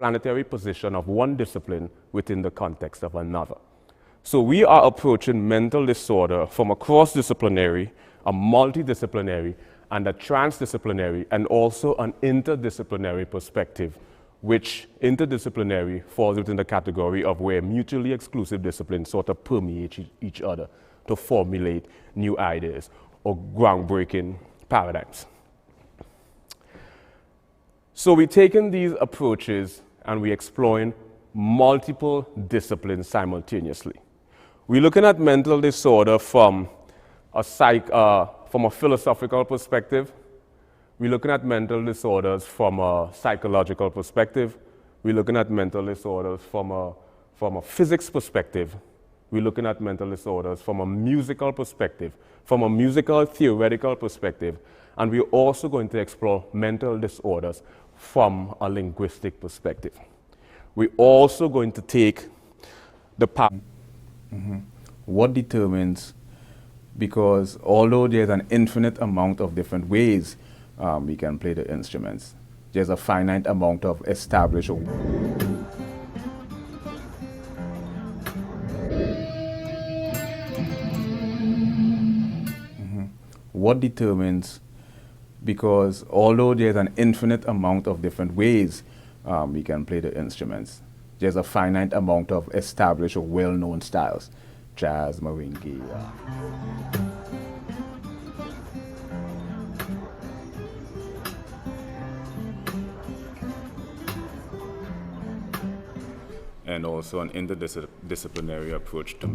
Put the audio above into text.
planetary position of one discipline within the context of another. So we are approaching mental disorder from a cross-disciplinary, a multidisciplinary, and a transdisciplinary, and also an interdisciplinary perspective, which interdisciplinary falls within the category of where mutually exclusive disciplines sort of permeate each other to formulate new ideas or groundbreaking paradigms. So we're taking these approaches and we're exploring multiple disciplines simultaneously. We're looking at mental disorder from a philosophical perspective. We're looking at mental disorders from a psychological perspective. We're looking at mental disorders from a physics perspective. We're looking at mental disorders from a musical perspective, from a musical theoretical perspective, and we're also going to explore mental disorders from a linguistic perspective. We're also going to take the what determines, because although there's an infinite amount of different ways we can play the instruments, there's a finite amount of established. What determines, because although there's an infinite amount of different ways we can play the instruments, there's a finite amount of established or well-known styles, jazz, merengue. And also an interdisciplinary approach to